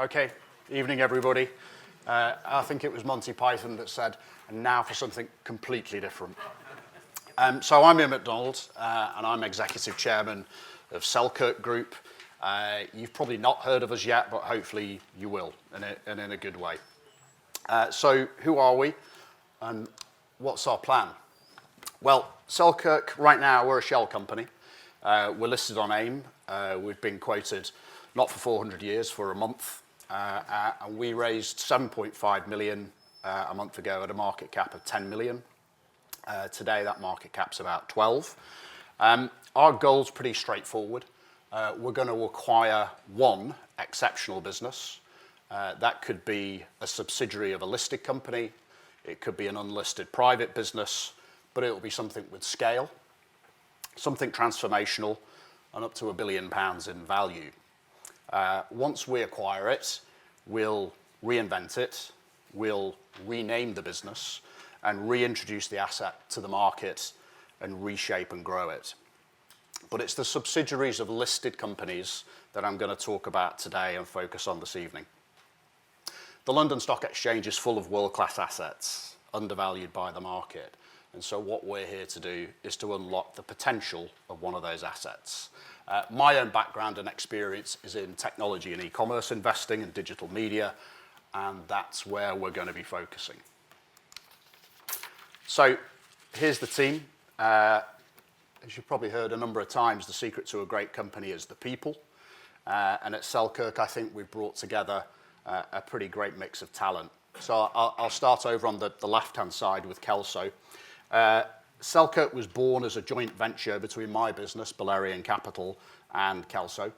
Okay, evening everybody. I think it was Monty Python that said, and now for something completely different. So I'm Iain McDonald, and I'm Executive Chairman of Selkirk Group. You've probably not heard of us yet, but hopefully you will, and in a good way. So who are we, and what's our plan? Well, Selkirk, right now, we're a shell company. We're listed on AIM. We've been quoted not for 400 years, for a month. And we raised 7.5 million a month ago at a market cap of 10 million. Today, that market cap's about 12. Our goal's pretty straightforward. We're going to acquire one exceptional business. That could be a subsidiary of a listed company. It could be an unlisted private business, but it'll be something with scale, something transformational, and up to £1 billion in value. Once we acquire it, we'll reinvent it, we'll rename the business, and reintroduce the asset to the market and reshape and grow it. But it's the subsidiaries of listed companies that I'm going to talk about today and focus on this evening. The London Stock Exchange is full of world-class assets, undervalued by the market. And so what we're here to do is to unlock the potential of one of those assets. My own background and experience is in technology and e-commerce investing and digital media, and that's where we're going to be focusing. So here's the team. As you've probably heard a number of times, the secret to a great company is the people. And at Selkirk, I think we've brought together a pretty great mix of talent. So I'll start over on the left-hand side with Kelso. Selkirk was born as a joint venture between my business, Balerian Capital, and Kelso.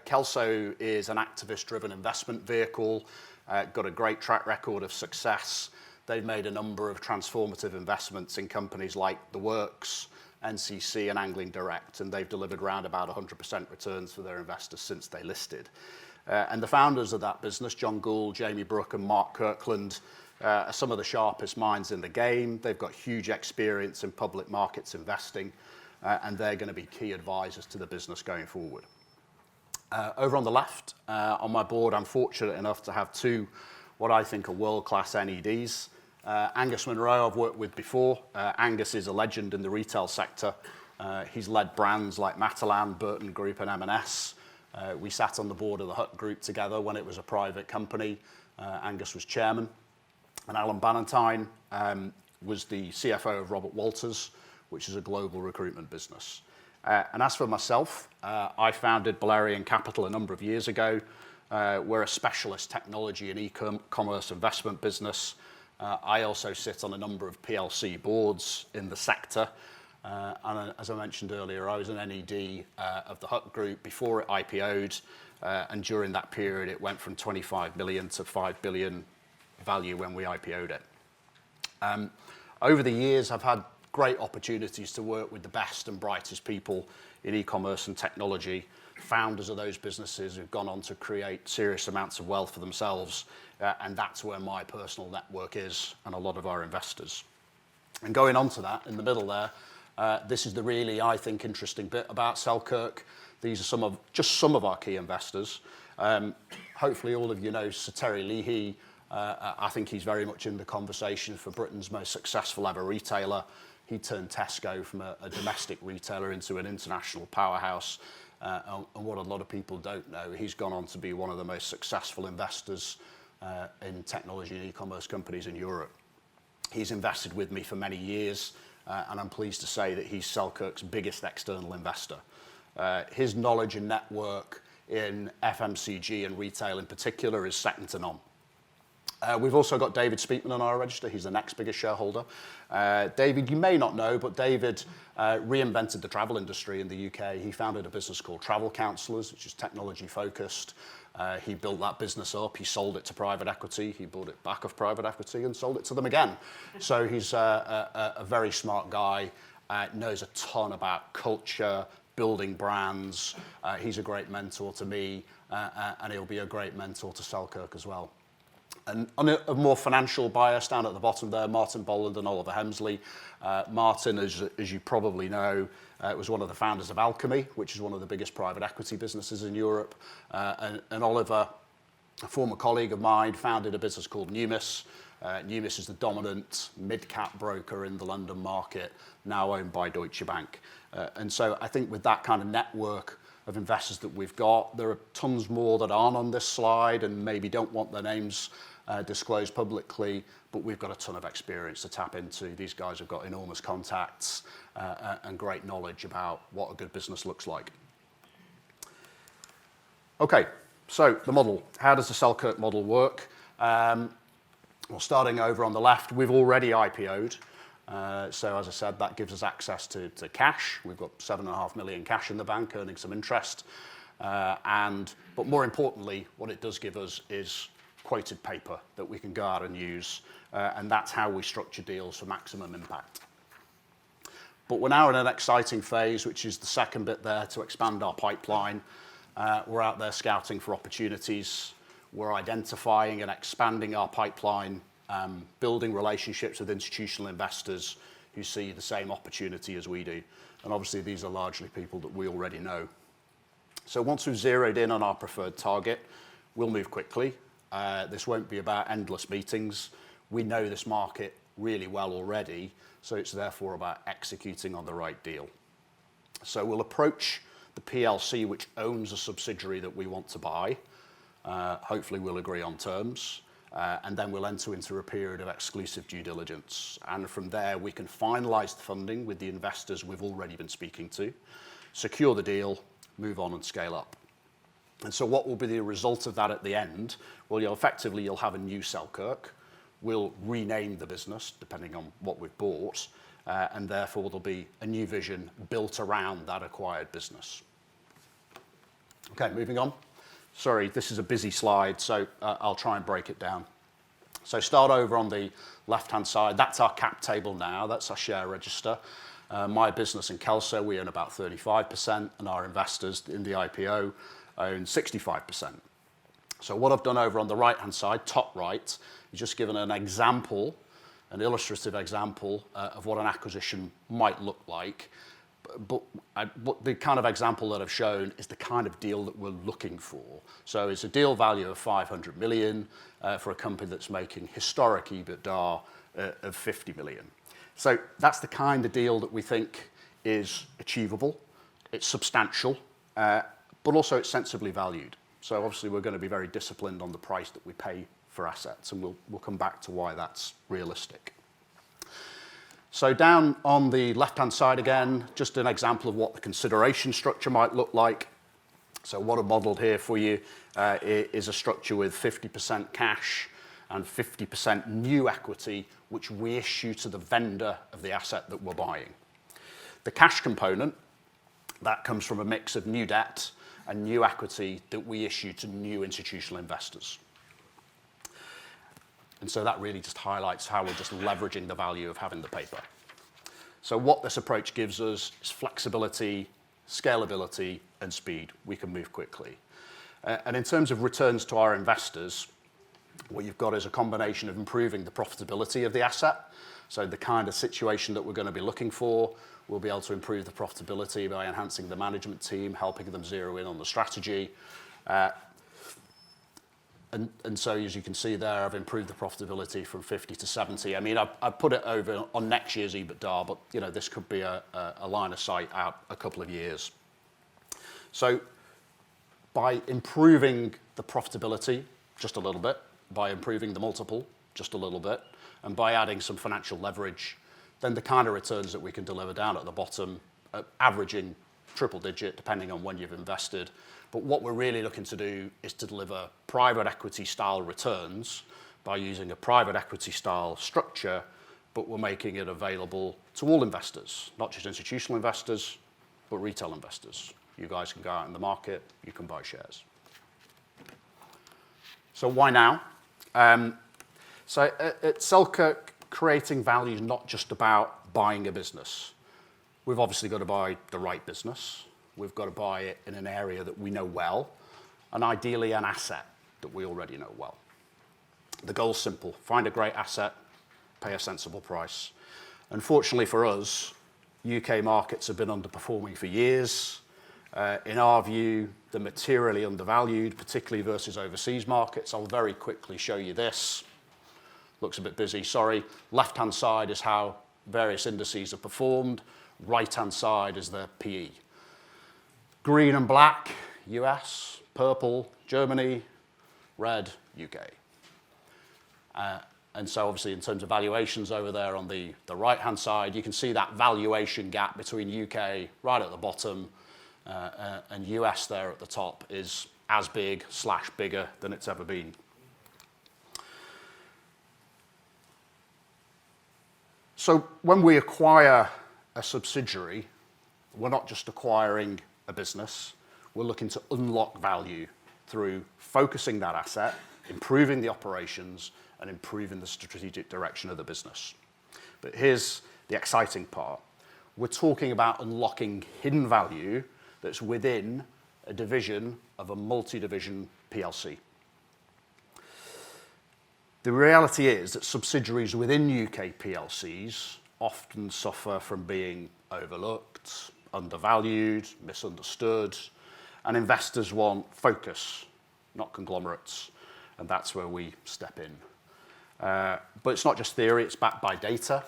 Kelso is an activist-driven investment vehicle, got a great track record of success. They've made a number of transformative investments in companies like The Works, NCC, and Angling Direct, and they've delivered around about 100% returns for their investors since they listed. And the founders of that business, John Gould, Jamie Brooke, and Mark Kirkland, are some of the sharpest minds in the game. They've got huge experience in public markets investing, and they're going to be key advisors to the business going forward. Over on the left, on my board, I'm fortunate enough to have two what I think are world-class NEDs. Angus Monroe I've worked with before. Angus is a legend in the retail sector. He's led brands like Matalan, Burton Group, and M&S. We sat on the board of the Hut Group together when it was a private company. Angus was chairman. And Alan Bannatyne was the CFO of Robert Walters, which is a global recruitment business. And as for myself, I founded Balerian Capital a number of years ago. We're a specialist technology and e-commerce investment business. I also sit on a number of PLC boards in the sector. And as I mentioned earlier, I was an NED of the Hut Group before it IPO'd. And during that period, it went from 25 million to 5 billion value when we IPO'd it. Over the years, I've had great opportunities to work with the best and brightest people in e-commerce and technology, founders of those businesses who've gone on to create serious amounts of wealth for themselves. And that's where my personal network is, and a lot of our investors. And going on to that, in the middle there, this is the really, I think, interesting bit about Selkirk. These are just some of our key investors. Hopefully all of you know Sir Terry Leahy. I think he's very much in the conversation for Britain's most successful ever retailer. He turned Tesco from a domestic retailer into an international powerhouse. And what a lot of people don't know, he's gone on to be one of the most successful investors in technology and e-commerce companies in Europe. He's invested with me for many years, and I'm pleased to say that he's Selkirk's biggest external investor. His knowledge and network in FMCG and retail in particular is second to none. We've also got David Speakman on our register. He's the next biggest shareholder. David, you may not know, but David reinvented the travel industry in the UK. He founded a business called Travel Counsellors, which is technology focused. He built that business up. He sold it to private equity. He bought it back off private equity and sold it to them again. So he's a very smart guy, knows a ton about culture, building brands. He's a great mentor to me, and he'll be a great mentor to Selkirk as well. And on a more financial bias down at the bottom there, Martin Boland and Oliver Hemsley. Martin, as you probably know, was one of the founders of Alchemy, which is one of the biggest private equity businesses in Europe. And Oliver A former colleague of mine founded a business called Numis. Numis is the dominant mid-cap broker in the London market, now owned by Deutsche Bank. And so I think with that kind of network of investors that we've got, there are tons more that aren't on this slide and maybe don't want their names disclosed publicly, but we've got a ton of experience to tap into. These guys have got enormous contacts and great knowledge about what a good business looks like. Okay, so the model. How does the Selkirk model work? Well, starting over on the left, we've already IPO'd. So as I said, that gives us access to cash. We've got 7.5 million cash in the bank, earning some interest. But more importantly, what it does give us is quoted paper that we can go out and use. And that's how we structure deals for maximum impact. But we're now in an exciting phase, which is the second bit there, to expand our pipeline. We're out there scouting for opportunities. We're identifying and expanding our pipeline, building relationships with institutional investors who see the same opportunity as we do. And obviously, these are largely people that we already know. So once we've zeroed in on our preferred target, we'll move quickly. This won't be about endless meetings. We know this market really well already, so it's therefore about executing on the right deal. So we'll approach the PLC, which owns a subsidiary that we want to buy. Hopefully we'll agree on terms, and then we'll enter into a period of exclusive due diligence. And from there, we can finalize the funding with the investors we've already been speaking to, secure the deal, move on and scale up. And so what will be the result of that at the end? Well, you'll have a new Selkirk. We'll rename the business depending on what we've bought, and therefore there'll be a new vision built around that acquired business. Okay, moving on. Sorry, this is a busy slide, so I'll try and break it down. So start over on the left-hand side. That's our cap table now. That's our share register. My business in Kelso, we own about 35%, and our investors in the IPO own 65%. So what I've done over on the right-hand side, top right, is just given an example, an illustrative example of what an acquisition might look like. But the kind of example that I've shown is the kind of deal that we're looking for. So it's a deal value of 500 million for a company that's making historic EBITDA of 50 million. So that's the kind of deal that we think is achievable. It's substantial, but also it's sensibly valued. So obviously we're going to be very disciplined on the price that we pay for assets, and we'll come back to why that's realistic. So down on the left-hand side again, just an example of what the consideration structure might look like. So what I've modelled here for you is a structure with 50% cash and 50% new equity, which we issue to the vendor of the asset that we're buying. The cash component, that comes from a mix of new debt and new equity that we issue to new institutional investors. And so that really just highlights how we're just leveraging the value of having the paper. So what this approach gives us is flexibility, scalability, and speed. We can move quickly. And in terms of returns to our investors, what you've got is a combination of improving the profitability of the asset. So the kind of situation that we're going to be looking for, we'll be able to improve the profitability by enhancing the management team, helping them zero in on the strategy. And so, as you can see there, I've improved the profitability from 50 to 70. I mean, I've put it over on next year's EBITDA, but you know, this could be a line of sight out a couple of years. So by improving the profitability just a little bit, by improving the multiple just a little bit, and by adding some financial leverage, then the kind of returns that we can deliver down at the bottom, averaging triple digit, depending on when you've invested. But what we're really looking to do is to deliver private equity style returns by using a private equity style structure, but we're making it available to all investors, not just institutional investors, but retail investors. You guys can go out in the market, you can buy shares. So why now? So at Selkirk, creating value is not just about buying a business. We've obviously got to buy the right business. We've got to buy it in an area that we know well, and ideally an asset that we already know well. The goal's simple: find a great asset, pay a sensible price. Unfortunately for us, UK markets have been underperforming for years. In our view, They're materially undervalued, particularly versus overseas markets. I'll very quickly show you this. Looks a bit busy, sorry. Left-hand side is how various indices are performed. Right-hand side is the PE. Green and black, US. Purple, Germany. Red, UK. And so obviously in terms of valuations over there on the right-hand side, you can see that valuation gap between UK right at the bottom and US there at the top is as big / bigger than it's ever been. So when we acquire a subsidiary, we're not just acquiring a business, we're looking to unlock value through focusing that asset, improving the operations, and improving the strategic direction of the business. But here's the exciting part. We're talking about unlocking hidden value that's within a division of a multi-division PLC. The reality is that subsidiaries within UK PLCs often suffer from being overlooked, undervalued, misunderstood, and investors want focus, not conglomerates, and that's where we step in. But it's not just theory, it's backed by data.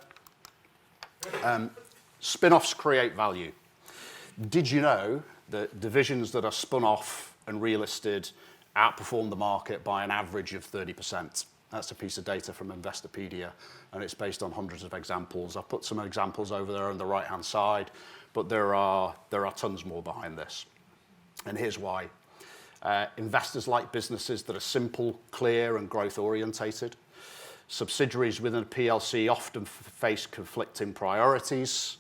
Spin-offs create value. Did you know that divisions that are spun off and relisted outperform the market by an average of 30%? That's a piece of data from Investopedia, and it's based on hundreds of examples. I've put some examples over there on the right-hand side, but there are tons more behind this. And here's why. Investors like businesses that are simple, clear, and growth-orientated. Subsidiaries within a PLC often face conflicting priorities,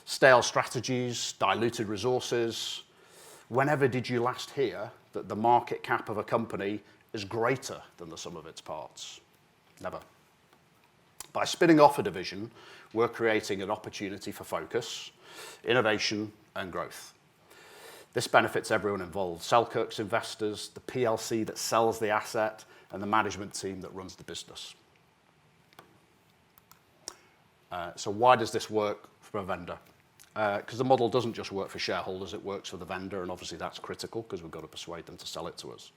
stale strategies, diluted resources. Whenever did you last hear that the market cap of a company is greater than the sum of its parts? Never. By spinning off a division, we're creating an opportunity for focus, innovation, and growth. This benefits everyone involved: Selkirk's investors, the PLC that sells the asset, and the management team that runs the business. So why does this work for a vendor? Because the model doesn't just work for shareholders, it works for the vendor, and obviously that's critical because we've got to persuade them to sell it to us.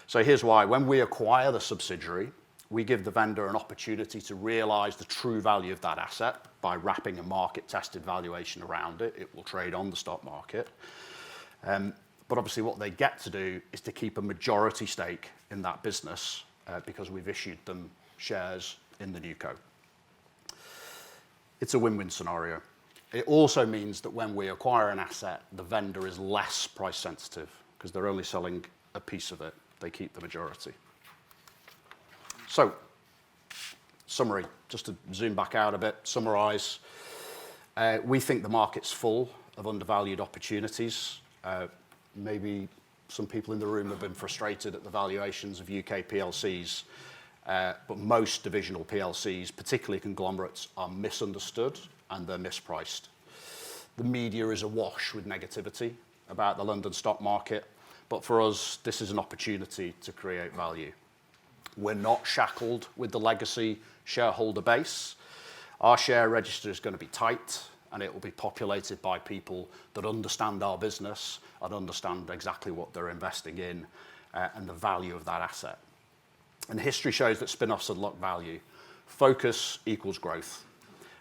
So here's why. When we acquire the subsidiary, we give the vendor an opportunity to realise the true value of that asset by wrapping a market-tested valuation around it. It will trade on the stock market. But obviously what they get to do is to keep a majority stake in that business because we've issued them shares in the new co. It's a win-win scenario. It also means that when we acquire an asset, the vendor is less price sensitive because they're only selling a piece of it. They keep the majority. So, summary, just to zoom back out a bit, summarise. We think the market's full of undervalued opportunities. Maybe some people in the room have been frustrated at the valuations of UK PLCs, but most divisional PLCs, particularly conglomerates, are misunderstood and they're mispriced. The media is awash with negativity about the London stock market, but for us, this is an opportunity to create value. We're not shackled with the legacy shareholder base. Our share register is going to be tight, and it will be populated by people that understand our business and understand exactly what they're investing in and the value of that asset. And history shows that spin-offs unlock value. Focus equals growth.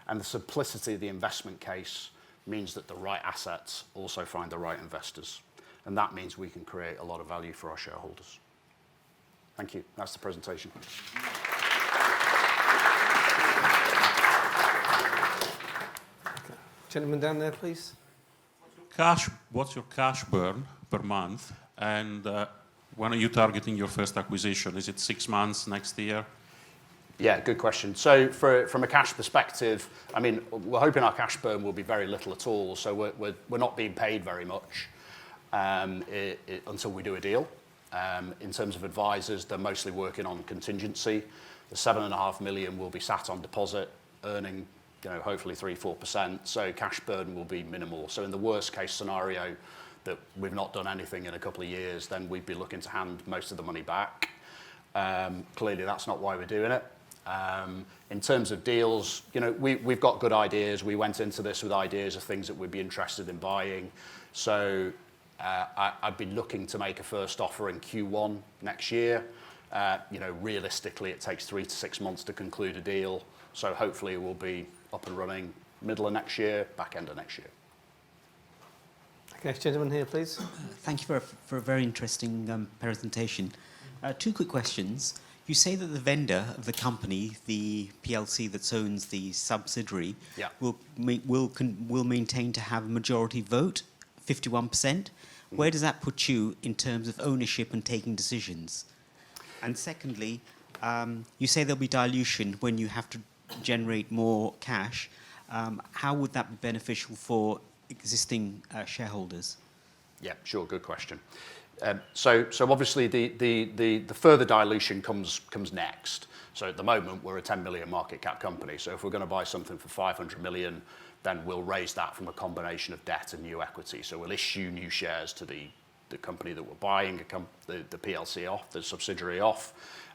And the simplicity of the investment case means that the right assets also find the right investors. And that means we can create a lot of value for our shareholders. Thank you. That's the presentation. Gentleman down there, please. What's your cash burn per month? And when are you targeting your first acquisition? Is it 6 months, next year? Yeah, good question. So from a cash perspective, I mean, we're hoping our cash burn will be very little at all. So we're not being paid very much until we do a deal. In terms of advisors, they're mostly working on contingency. The 7.5 million will be sat on deposit, earning hopefully 3-4%. So cash burn will be minimal. So in the worst case scenario that we've not done anything in a couple of years, then we'd be looking to hand most of the money back. Clearly, that's not why we're doing it. In terms of deals, we've got good ideas. We went into this with ideas of things that we'd be interested in buying. So I'd be looking to make a first offer in Q1 next year. Realistically, it takes 3 to 6 months to conclude a deal. So hopefully it will be up and running middle of next year, back end of next year. Okay, gentleman here, please. Thank you for a very interesting presentation. 2 quick questions. You say that the vendor of the company, the PLC that owns the subsidiary, Yeah. will maintain to have a majority vote, 51%. Where does that put you in terms of ownership and taking decisions? And secondly, you say there'll be dilution when you have to generate more cash. How would that be beneficial for existing shareholders? Yeah, sure. Good question. So obviously the further dilution comes next. So at the moment we're a 10 million market cap company. So if we're going to buy something for 500 million, then we'll raise that from a combination of debt and new equity. So we'll issue new shares to the company that we're buying, the PLC off, the subsidiary off,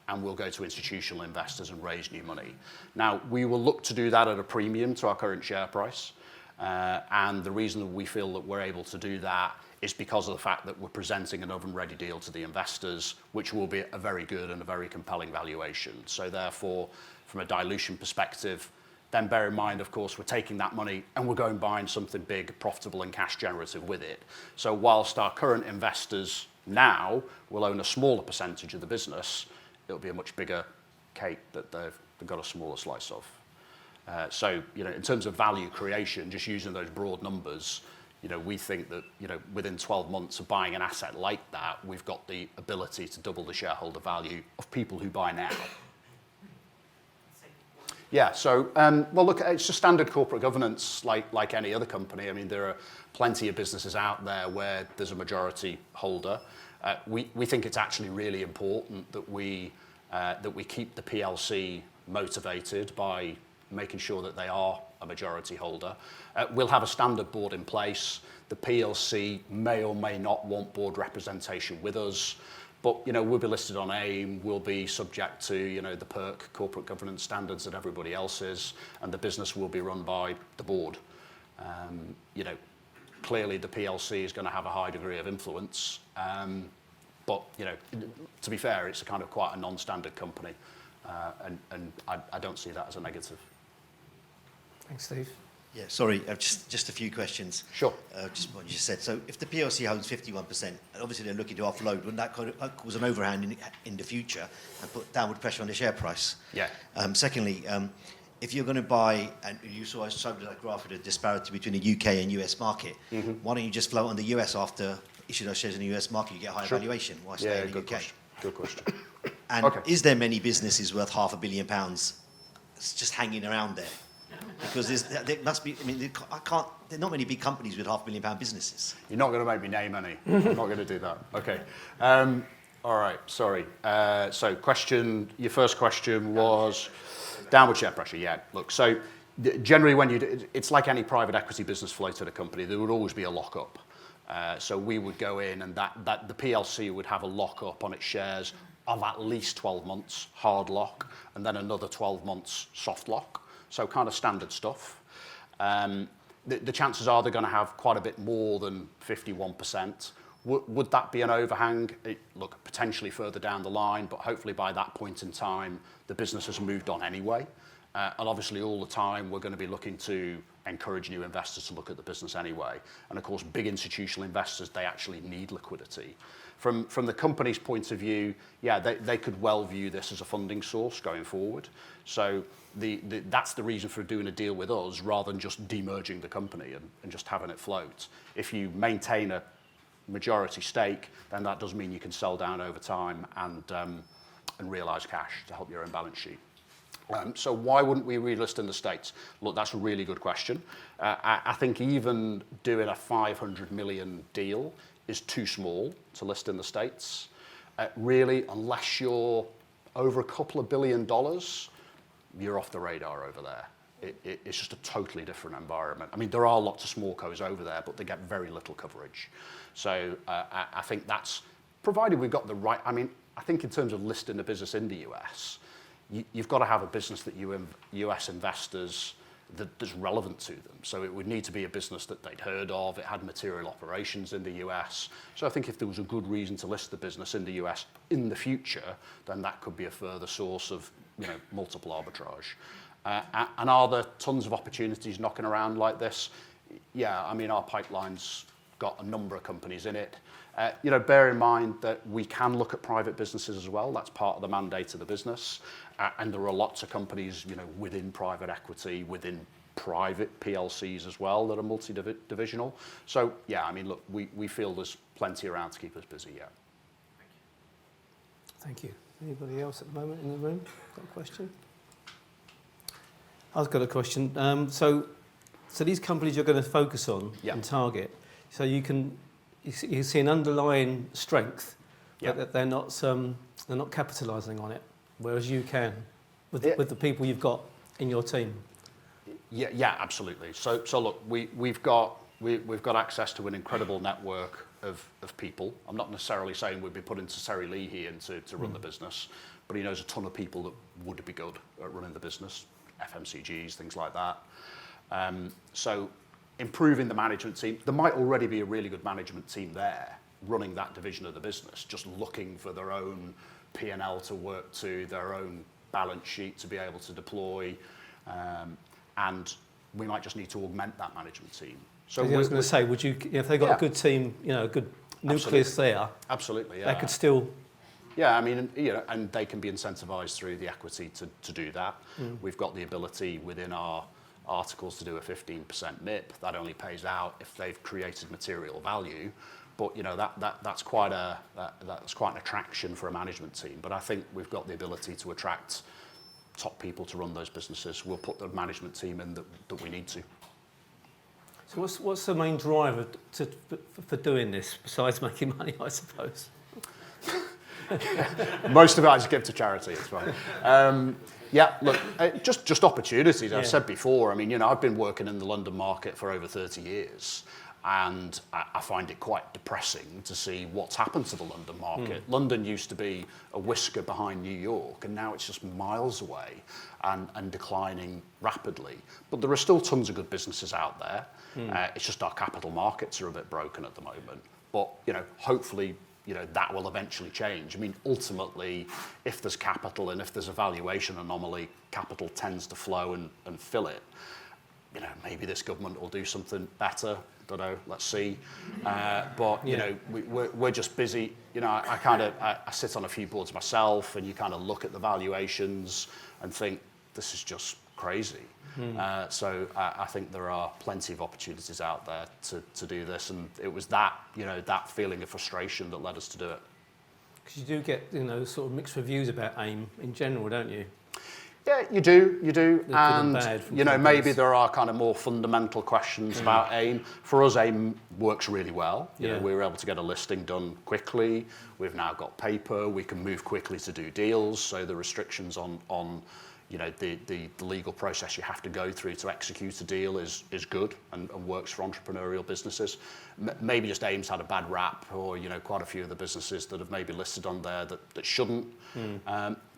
and we'll go to institutional investors and raise new money. Now, we will look to do that at a premium to our current share price. And the reason that we feel that we're able to do that is because of the fact that we're presenting an oven-ready deal to the investors, which will be a very good and a very compelling valuation. So therefore, from a dilution perspective, then bear in mind, of course, we're taking that money and we're going buying something big, profitable and cash generative with it. So whilst our current investors now will own a smaller percentage of the business, it'll be a much bigger cake that they've got a smaller slice of. So, in terms of value creation, just using those broad numbers, we think that, within 12 months of buying an asset like that, we've got the ability to double the shareholder value of people who buy now. Yeah, so, well, look, it's just standard corporate governance like any other company. I mean, there are plenty of businesses out there where there's a majority holder. We think it's actually really important that we keep the PLC motivated by making sure that they are a majority holder. We'll have a standard board in place. The PLC may or may not want board representation with us, but we'll be listed on AIM. We'll be subject to the PERC corporate governance standards that everybody else is, and the business will be run by the board. Clearly the PLC is going to have a high degree of influence, but to be fair, it's a kind of quite a non-standard company, and I don't see that as a negative. Thanks, Steve. Yeah, sorry, just a few questions. Sure. Just what you just said. So if the PLC owns 51%, and obviously they're looking to offload, wouldn't that cause an overhang in the future and put downward pressure on the share price? Yeah. Secondly, if you're going to buy, and you saw that graph of the disparity between the UK and US market, why don't you just float on the US after issue those shares in the US market, you get a higher valuation? Why stay in the UK? Question. Good question. And is there many businesses worth £500 million just hanging around there? Because there must be, there are not many big companies with £500 million businesses. You're not going to make me name any. I'm not going to do that. Okay. All right, sorry. So your first question was downward share pressure. Yeah, look, so generally it's like any private equity business floated a company, there would always be a lockup. So we would go in and that the PLC would have a lockup on its shares of at least 12 months, hard lock, and then another 12 months soft lock. So kind of standard stuff. The chances are they're going to have quite a bit more than 51%. Would that be an overhang? Look, potentially further down the line, but hopefully by that point in time, the business has moved on anyway. And obviously all the time, we're going to be looking to encourage new investors to look at the business anyway. And of course, big institutional investors, they actually need liquidity. From the company's point of view, yeah, they could well view this as a funding source going forward. So that's the reason for doing a deal with us rather than just demerging the company and just having it float. If you maintain a majority stake, then that does mean you can sell down over time and realise cash to help your own balance sheet. So why wouldn't we relist in the States? Look, that's a really good question. I think even doing a 500 million deal is too small to list in the States. Really, unless you're over a couple of $2 billion, you're off the radar over there. It's just a totally different environment. I mean, there are lots of small cos over there, but they get very little coverage. So I think that's, provided we've got the right, I think in terms of listing a business in the US, you've got to have a business that US investors that's relevant to them. So it would need to be a business that they'd heard of, it had material operations in the US. So I think if there was a good reason to list the business in the US in the future, then that could be a further source of, you know, multiple arbitrage. And are there tons of opportunities knocking around like this? Yeah, I mean, our pipeline's got a number of companies in it. You know, bear in mind that we can look at private businesses as well. That's part of the mandate of the business. And there are lots of companies, you know, within private equity, within private PLCs as well that are multi-divisional. So, yeah, I mean, look, we feel there's plenty around to keep us busy, yeah. Thank you. Anybody else at the moment in the room got a question? I've got a question. So these companies you're going to focus on and target, so you see an underlying strength, but that they're not capitalising on it, whereas you can with the people you've got in your team. Yeah, absolutely. So look, we've got access to an incredible network of people. I'm not necessarily saying we'd be putting Terry Lee here to run the business, but he knows a ton of people that would be good at running the business, FMCGs, things like that. So improving the management team, there might already be a really good management team there running that division of the business, just looking for their own P&L to work to, their own balance sheet to be able to deploy, and we might just need to augment that management team. So I was going to say, would you, if they got a good team, you know, a good nucleus there, absolutely, yeah, they could still. Yeah, I mean, you know, and they can be incentivised through the equity to do that. We've got the ability within our articles to do a 15% MIP. That only pays out if they've created material value. But you know that's quite an attraction for a management team. But I think we've got the ability to attract top people to run those businesses. We'll put the management team in that we need to. So what's the main driver for doing this besides making money, I suppose? Most of it I just give to charity. It's fine. Yeah, look, just opportunities. I've said before. I mean, you know, I've been working in the London market for over 30 years. And I find it quite depressing to see what's happened to the London market. London used to be a whisker behind New York, and now it's just miles away and declining rapidly. But there are still tons of good businesses out there. It's just our capital markets are a bit broken at the moment. But, you know, hopefully, you know, that will eventually change. I mean, ultimately, if there's capital and if there's a valuation anomaly, capital tends to flow and fill it. You know, maybe this government will do something better. Don't know. Let's see. But you know, we're just busy. You know, I sit on a few boards myself, and you kind of look at the valuations and think this is just crazy. So I think there are plenty of opportunities out there to do this, and it was that, you know, that feeling of frustration that led us to do it. Because you do get, you know, sort of mixed reviews about AIM in general, don't you? Yeah, you do, and you know, maybe companies. there are kind of more fundamental questions about AIM. For us, AIM works really well. You know, we were able to get a listing done quickly. We've now got paper. We can move quickly to do deals. So the restrictions on you know, the legal process you have to go through to execute a deal is good and works for entrepreneurial businesses. Maybe just AIM's had a bad rap, or you know, quite a few of the businesses that have maybe listed on there that shouldn't.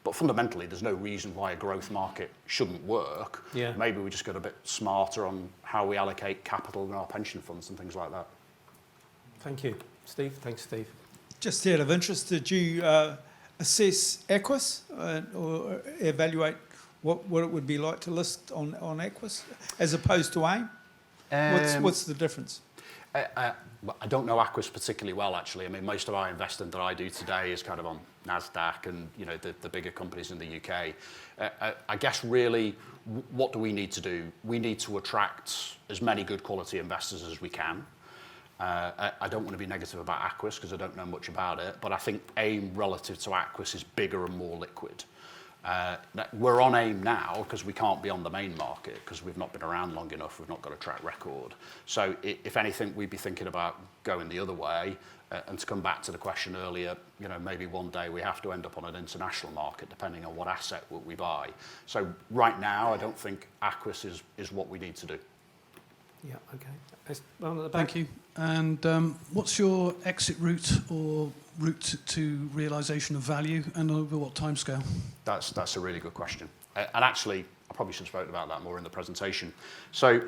But fundamentally, there's no reason why a growth market shouldn't work. Yeah. Maybe we just got a bit smarter on how we allocate capital in our pension funds and things like that. Thank you. Steve? Thanks, Steve. Just out of interest, did you assess Equus or evaluate what it would be like to list on Equus as opposed to AIM? What's the difference? I don't know Aquis particularly well, actually. I mean, most of our investing that I do today is kind of on NASDAQ and, you know, the bigger companies in the UK. I guess really, what do we need to do? We need to attract as many good quality investors as we can. I don't want to be negative about Aquis because I don't know much about it, but I think AIM relative to Aquis is bigger and more liquid. We're on AIM now because we can't be on the main market because we've not been around long enough. We've not got a track record. So if anything, we'd be thinking about going the other way. And to come back to the question earlier, you know, maybe one day we have to end up on an international market depending on what asset we buy. So right now, I don't think Aquis is what we need to do. Yeah, okay. Well, at the back. Thank you. And what's your exit route or route to realisation of value, and over what timescale? That's a really good question. And actually, I probably should have spoken about that more in the presentation. So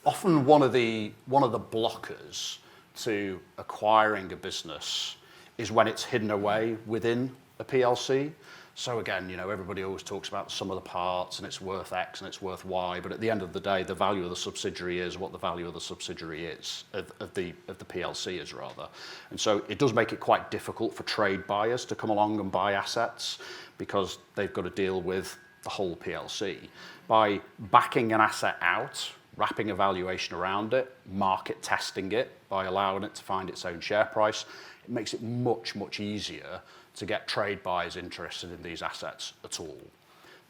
often one of the blockers to acquiring a business is when it's hidden away within a PLC. So again, everybody always talks about some of the parts and it's worth X and it's worth Y, but at the end of the day, the value of the subsidiary is what the value of the subsidiary is, of the PLC is rather. And so it does make it quite difficult for trade buyers to come along and buy assets because they've got to deal with the whole PLC. By backing an asset out, wrapping a valuation around it, market testing it by allowing it to find its own share price, it makes it much, much easier to get trade buyers interested in these assets at all.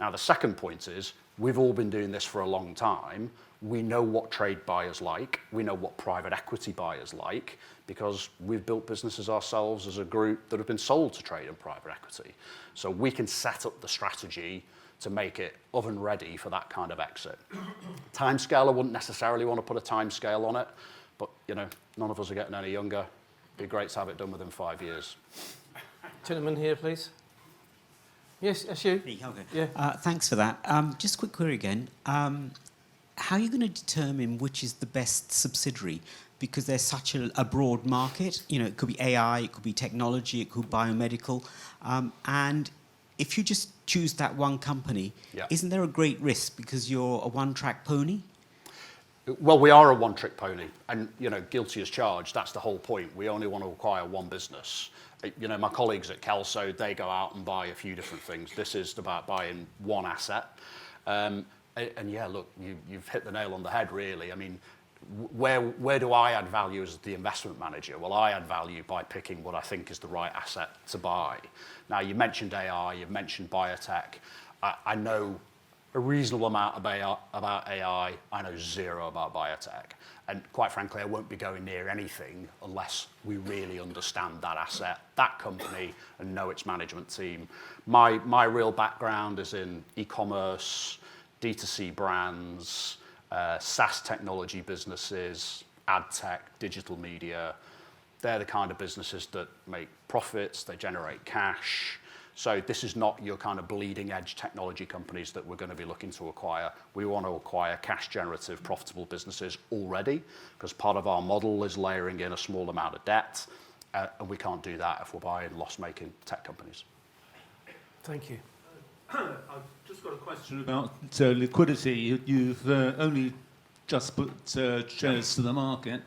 Now, the second point is, we've all been doing this for a long time. We know what trade buyers like. We know what private equity buyers like, because we've built businesses ourselves as a group that have been sold to trade and private equity. So we can set up the strategy to make it oven ready for that kind of exit. Timescale, I wouldn't necessarily want to put a timescale on it, but none of us are getting any younger. It'd be great to have it done within 5 years. Gentleman here, please. Yes, that's you. Me, okay. Yeah. Thanks for that. Just a quick query again. How are you going to determine which is the best subsidiary? Because there's such a broad market. It could be AI, it could be technology, it could be biomedical. And if you just choose that one company, isn't there a great risk because you're a one-track pony? Well, we are a one-trick pony, and guilty as charged. That's the whole point. We only want to acquire one business. My colleagues at Kelso, they go out and buy a few different things. This is about buying one asset. And yeah, look, you've hit the nail on the head, really. I mean, where do I add value as the investment manager? Well, I add value by picking what I think is the right asset to buy. Now, you mentioned AI, you've mentioned biotech. I know a reasonable amount about AI. I know zero about biotech. And quite frankly, I won't be going near anything unless we really understand that asset, that company, and know its management team. My real background is in e-commerce, D2C brands, SaaS technology businesses, ad tech, digital media. They're the kind of businesses that make profits, they generate cash. So this is not your kind of bleeding edge technology companies that we're going to be looking to acquire. We want to acquire cash generative, profitable businesses already, because part of our model is layering in a small amount of debt, and we can't do that if we're buying loss-making tech companies. Thank you. I've just got a question about liquidity. You've only just put shares to the market,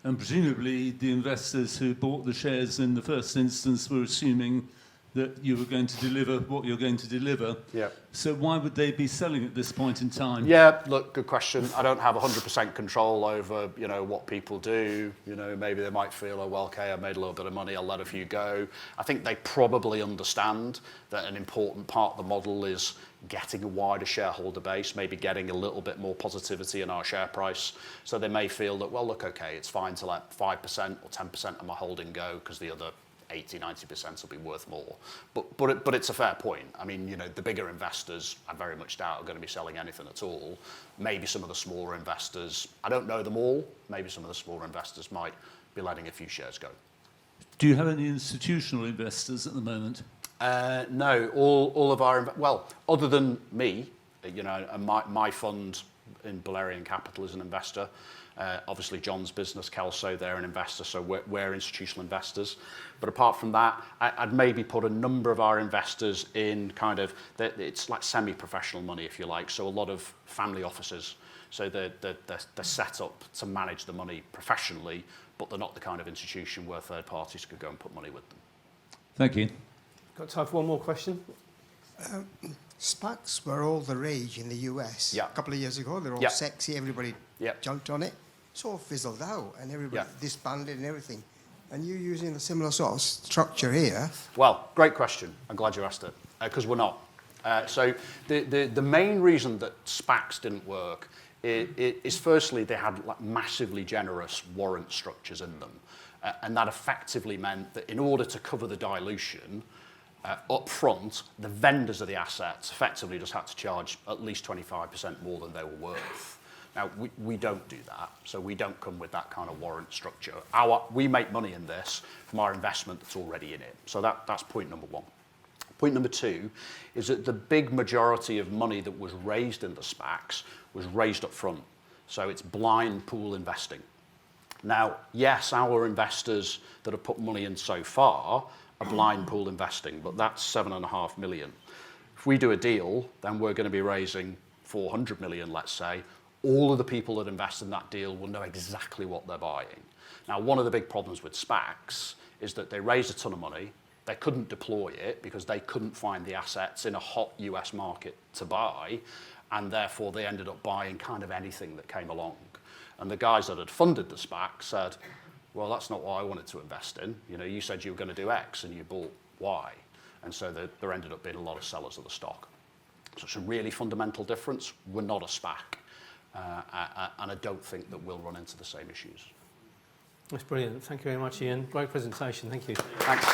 and presumably the investors who bought the shares in the first instance were assuming that you were going to deliver what you're going to deliver. Yeah. So why would they be selling at this point in time? Yeah, look, good question. I don't have 100% control over, what people do. Maybe they might feel, oh, well, okay, I made a little bit of money, I'll let a few go. I think they probably understand that an important part of the model is getting a wider shareholder base, maybe getting a little bit more positivity in our share price. So they may feel that, well, look, okay, it's fine to let 5% or 10% of my holding go because the other 80-90% will be worth more. But it's a fair point. I mean, the bigger investors, I very much doubt are going to be selling anything at all. Maybe some of the smaller investors, I don't know them all, maybe some of the smaller investors might be letting a few shares go. Do you have any institutional investors at the moment? No, all of our, well, other than me, and my fund in Valerian Capital is an investor. Obviously, John's business, Kelso, they're an investor, so we're institutional investors. But apart from that, I'd maybe put a number of our investors in kind of, it's like semi-professional money, if you like, so a lot of family offices. So they're set up to manage the money professionally, but they're not the kind of institution where third parties could go and put money with them. Thank you. Got time for one more question? SPACs were all the rage in the US a couple of years ago. They're all sexy, everybody jumped on it. It's all fizzled out and everybody disbanded and everything. And you're using a similar sort of structure here. Well, great question. I'm glad you asked it, because we're not. So the main reason that SPACs didn't work is firstly, they had like massively generous warrant structures in them. And that effectively meant that in order to cover the dilution, up front, the vendors of the assets effectively just had to charge at least 25% more than they were worth. Now, we don't do that, so we don't come with that kind of warrant structure. We make money in this from our investment that's already in it. So that's point number one. Point number 2 is that the big majority of money that was raised in the SPACs was raised up front. So it's blind pool investing. Now, yes, our investors that have put money in so far are blind pool investing, but that's 7.5 million. If we do a deal, then we're going to be raising 400 million, let's say. All of the people that invest in that deal will know exactly what they're buying. Now, one of the big problems with SPACs is that they raised a ton of money. They couldn't deploy it because they couldn't find the assets in a hot US market to buy, and therefore they ended up buying kind of anything that came along. And the guys that had funded the SPAC said, well, that's not what I wanted to invest in. You know, you said you were going to do X and you bought Y. And so there ended up being a lot of sellers of the stock. So it's a really fundamental difference. We're not a SPAC. And I don't think that we'll run into the same issues. That's brilliant. Thank you very much, Iain. Great presentation. Thank you. Thanks.